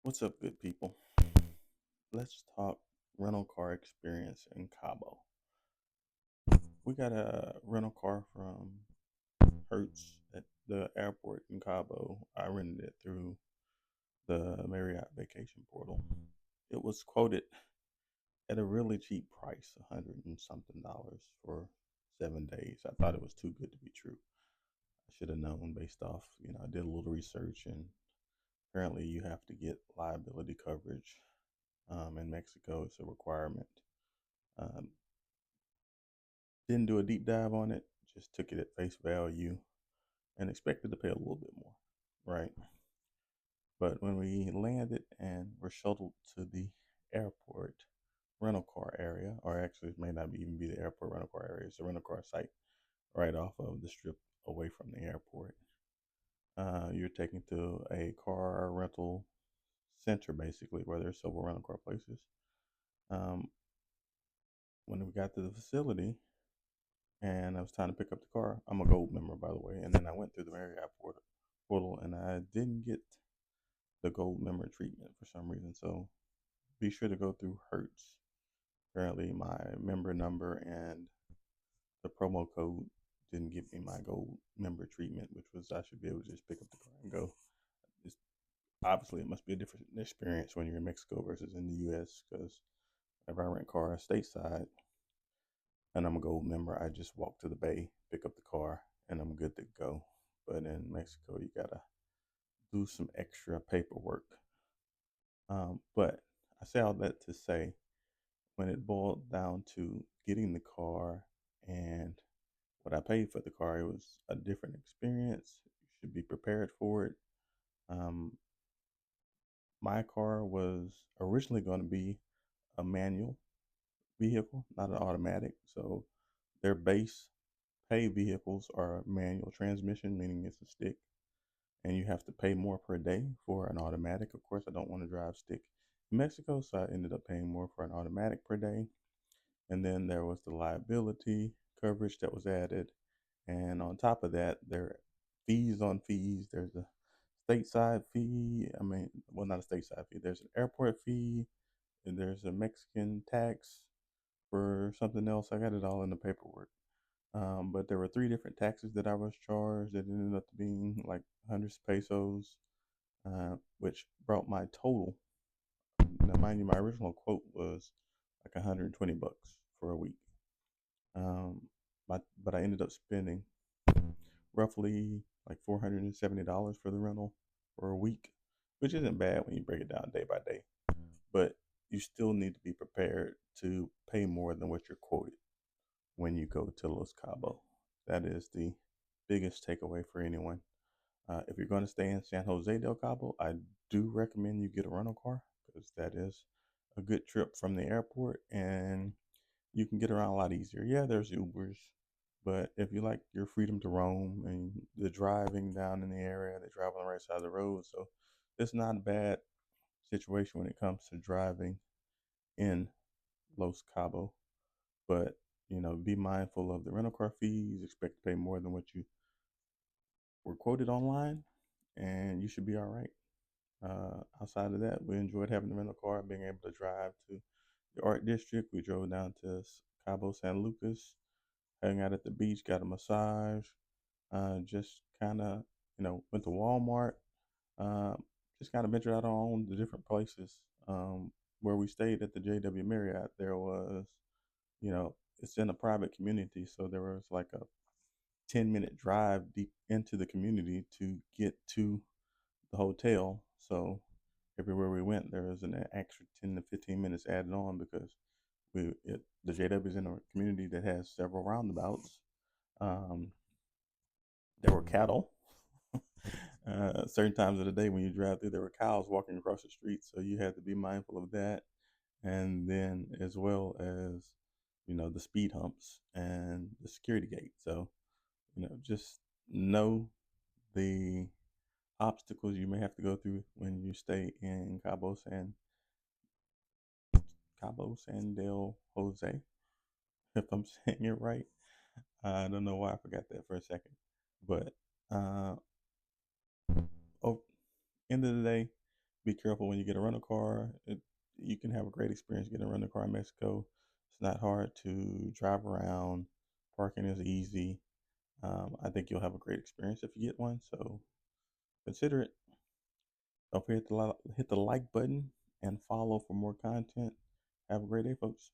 What's up, good people? Let's talk rental car experience in Cabo. We got a rental car from Hertz at the airport in Cabo. I rented it through the Marriott vacation portal. It was quoted at a really cheap price, $100 and something for 7 days. I thought it was too good to be true. I should have known based off, I did a little research, and apparently you have to get liability coverage in Mexico. It's a requirement. Um, Didn't do a deep dive on it, just took it at face value and expected to pay a little bit more, right? But when we landed and were shuttled to the airport rental car area, or actually it may not even be the airport rental car area, it's a rental car site right off of the strip away from the airport. You're taken to a car rental center, basically, where there's several rental car places. Um, when we got to the facility, and I was trying to pick up the car. I'm a gold member, by the way. And then I went through the Marriott portal, and I didn't get the gold member treatment for some reason. So be sure to go through Hertz. Apparently, my member number and the promo code didn't give me my gold member treatment, which was I should be able to just pick up the car and go. It's, Obviously, it must be a different experience when you're in Mexico versus in the U.S. Because whenever I rent cars stateside, and I'm a gold member, I just walk to the bay, pick up the car, and I'm good to go. But in Mexico, you gotta do some extra paperwork. But I say all that to say, when it boiled down to getting the car and what I paid for the car, it was a different experience. You should be prepared for it. Um, my car was originally going to be a manual vehicle, not an automatic. So their base pay vehicles are manual transmission, meaning it's a stick, and you have to pay more per day for an automatic. Of course, I don't want to drive stick in Mexico, so I ended up paying more for an automatic per day. And then there was the liability coverage that was added. And on top of that, there are fees on fees. There's a stateside fee. Well, not a stateside fee. There's an airport fee, and there's a Mexican tax for something else. I got it all in the paperwork. But there were three different taxes that I was charged that ended up being like 100 pesos, which brought my total. Now, mind you, my original quote was like 120 bucks for a week. But I ended up spending roughly like $470 for the rental for a week, which isn't bad when you break it down day by day. But you still need to be prepared to pay more than what you're quoted when you go to Los Cabo. That is the biggest takeaway for anyone. If you're going to stay in San Jose del Cabo, I do recommend you get a rental car because that is a good trip from the airport and you can get around a lot easier. Yeah, there's Ubers, but if you like your freedom to roam and the driving down in the area, they drive on the right side of the road. So it's not a bad situation when it comes to driving in Los Cabo. But be mindful of the rental car fees. Expect to pay more than what you were quoted online, and you should be all right. Outside of that, we enjoyed having the rental car, being able to drive to the art district. We drove down to Cabo San Lucas, hung out at the beach, got a massage, just kind of, went to Walmart, uh, just kind of ventured out on the different places. Where we stayed at the JW Marriott, there was, it's in a private community, so there was like a 10-minute drive deep into the community to get to the hotel. So everywhere we went, there was an extra 10 to 15 minutes added on because the JW is in a community that has several roundabouts. Um, there were cattle. Certain times of the day when you drive through, there were cows walking across the street, so you had to be mindful of that. And then as well as the speed humps and the security gate. So just know the obstacles you may have to go through when you stay in Cabo San del Jose, if I'm saying it right. I don't know why I forgot that for a second, but uh, oh, end of the day, Be careful when you get a rental car. You can have a great experience getting a rental car in Mexico. It's not hard to drive around. Parking is easy. I think you'll have a great experience if you get one. So consider it. Don't forget to hit the like button and follow for more content. Have a great day, folks.